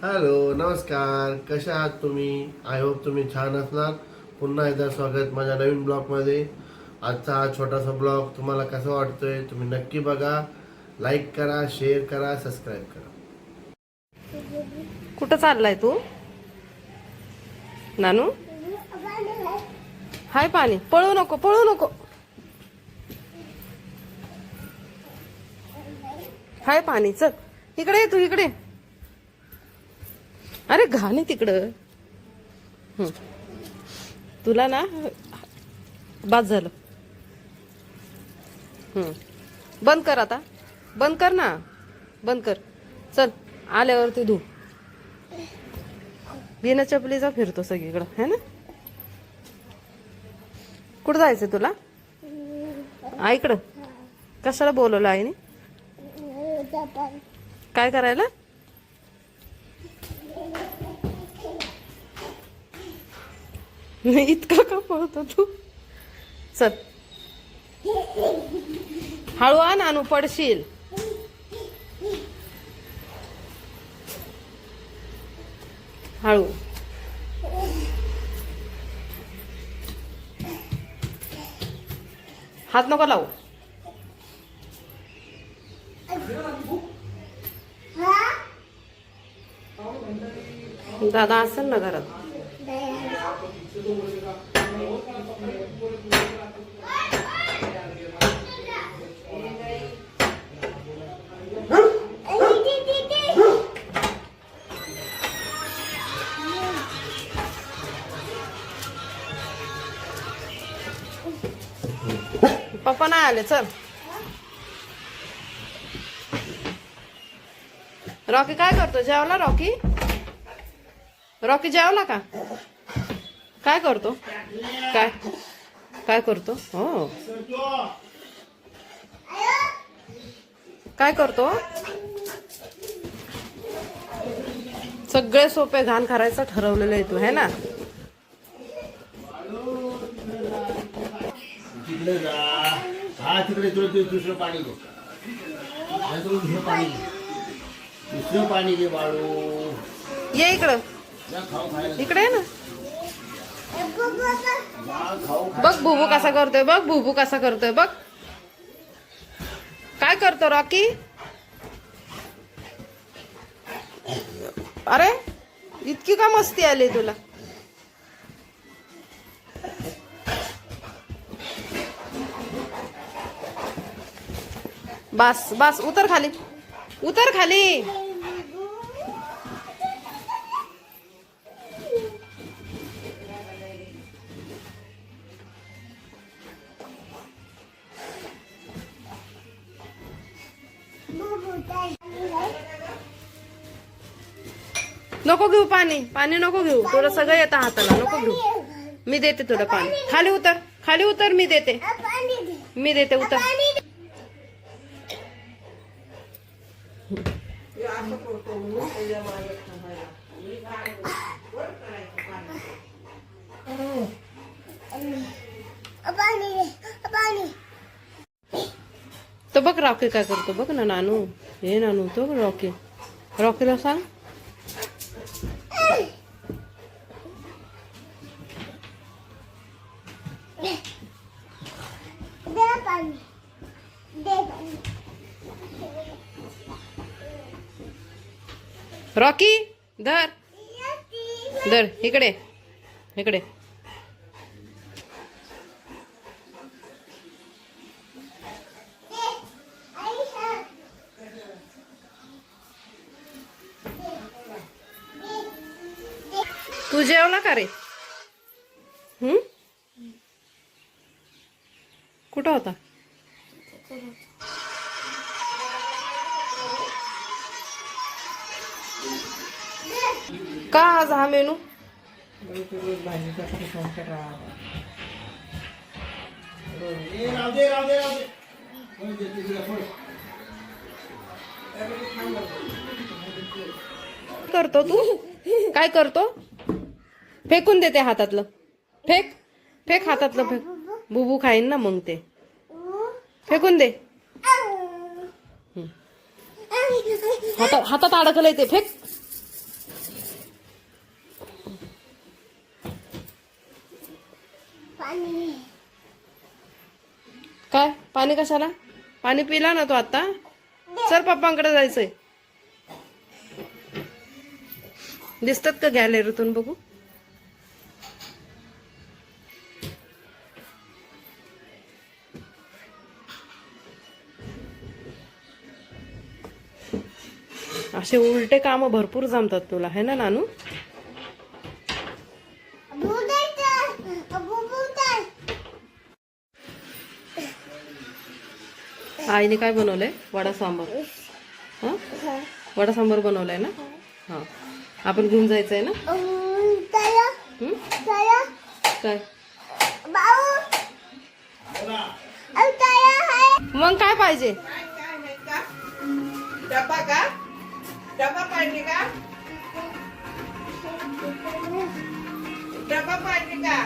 Hello नमस्कार, कशा आहात तुम्ही? आय होप तुम्ही छान असणार. पुन्हा एकदा स्वागत माझ्या नवीन ब्लॉगमध्ये. आजचा हा छोटासा ब्लॉग तुम्हाला कसा वाटतोय तुम्ही नक्की बघा. लाईक करा, शेअर करा, सबस्क्राईब करा. कुठं चाललाय तू नानू? हाय पाणी, पळू नको पळू नको. हाय पाणी, चल इकडे ये तू, इकडे. अरे घाण आहे तिकडं. तुला ना बाद झालं. बंद कर आता, बंद कर ना, बंद कर. चल आल्यावरती धू. बिना चपलीचा फिरतो सगळीकडं है ना. कुठं जायचं तुला? आईकडं. कशाला बोलवलं आईने? काय करायला? इतका का पळतो तू? चल हळू आण, आणू पडशील. हळू. हात नको लावू. दादा असेल ना घरात. पप्पा नाही आले. चल रॉकी काय करतो? जेवला रॉकी? रॉकी जेवला का? काय करतो? काय काय करतो? हो काय करतो? सगळे सोपे घाण करायचं ठरवलेलं आहे तू है ना. तिकडे जा. हा तिकडे दुसरं पाणी घे. दुसरं पाणी घे. दुसरं पाणी घे बाळू. ये इकडं, इकडे आहे ना. बघ भुबू कसा करतोय, बघ भुबू कसा करतोय, बघ काय करतो रॉकी. अरे इतकी का मस्ती आली तुला? बस बस, उतर खाली, उतर खाली. नको घेऊ पाणी, पाणी नको घेऊ. तुला सगळं येतं हाताला, नको घेऊ. मी देते तुला पाणी. खाली उतर, खाली उतर, मी देते, मी देते, उतर. तो बघ रॉकी काय करतो, बघ ना नानू. हे नानू तो रॉकी. रॉकीला सांग. रॉकी धर, धर, इकडे, इकडे. तू जेवला का रे? कुठं होता? का आज हा मेनू? करतो तू? काय करतो? फेकून देते हातातलं. फेक, फेक हातातलं, फेक. बुबू खाईन ना मग ते. फेकून दे. हातात अडकलंय ते, फेक. काय पाणी कशाला? पाणी पिला ना तू आता. सर पप्पांकडे जायचंय. दिसतात का गॅलरीतून बघू? असे उलटे काम भरपूर जमतात तुला, है ना नानू? आईने काय बनवलंय? वडा सांबार. हा, वडा सांबार बनवलाय ना. हा, आपण घेऊन जायचंय ना. हं? काय मग काय पाहिजे? डबा का? डबा पाहिजे का? डबा पाहिजे का?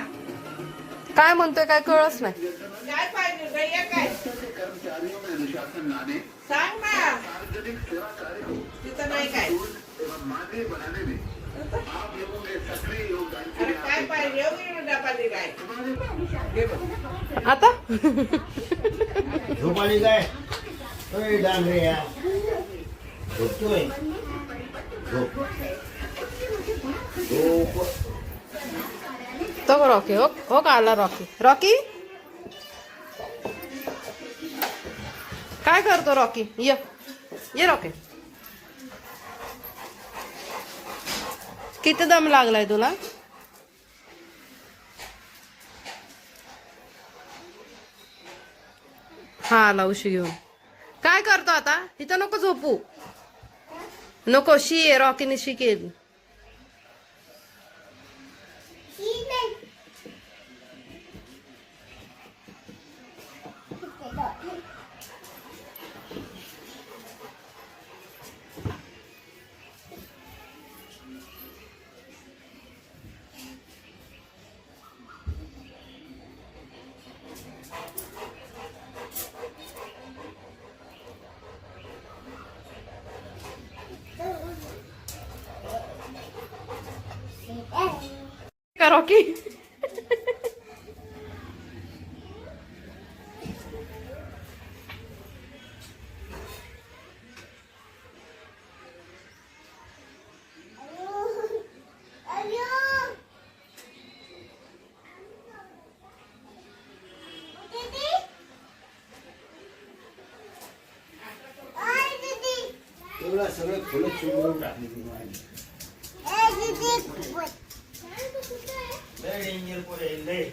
काय म्हणतोय काय कळच नाही. काय पाहिजे भैया? काय सांग ना. तिथं नाही काय. अरे काय पाहिजे? डबा दे काय. आता झोपाली काय? डांगरे या झोपतोय. तो रॉकी. हो हो का आला रॉकी. रॉकी काय करतो रॉकी? ये रॉकी. किती दम लागलाय तुला? हा आला उशी घेऊन. काय करतो आता? इथं नको झोपू. नको. शी आहे. रॉकीने शी केली. का रॉकी? सगळं फुलं चिरून टाकली. डेंजर पुढे लय.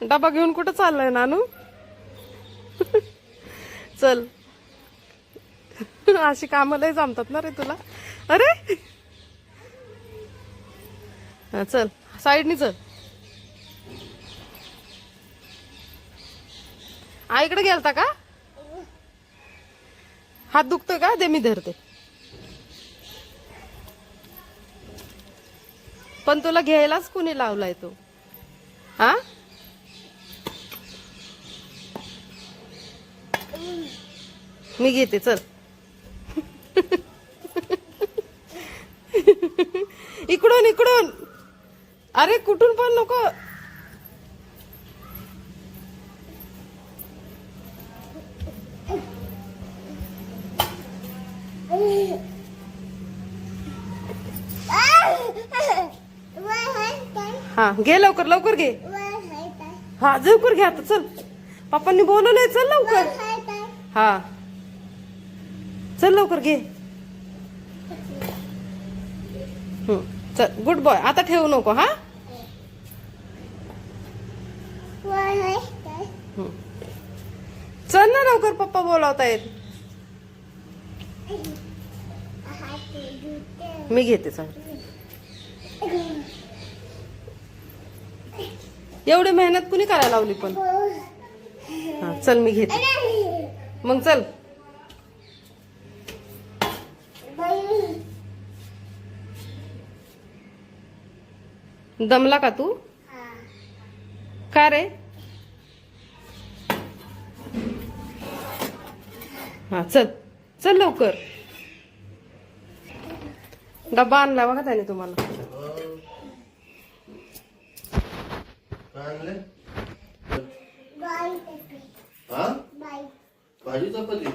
डबा घेऊन कुठं चाललाय नानू? चल. अशी कामं लय जमतात ना रे तुला. अरे हा, चल साईडनी चल. आईकडे गेलता का? हात दुखतोय का? दे मी धरते. पण तुला घ्यायलाच कुणी लावलाय तो? हा, मी घेते. चल. इकडून इकडून. अरे कुठून पण नको. हा घे लवकर लवकर घे. हा लवकर घे आता. चल पप्पांनी बोलवलंय. चल लवकर. हा चल लवकर घे. चल गुड बॉय. आता ठेवू नको. हा चल ना लवकर. पप्पा बोलावतायत. मी घेते. चल एवढी मेहनत कुणी करायला लावली पण? हा चल मी घेते मग चल. दमला का तू? का रे? हा चल चल लवकर. डब्बा आणला बघा त्याने तुम्हाला. काय आणले? हा भाजी चपाती.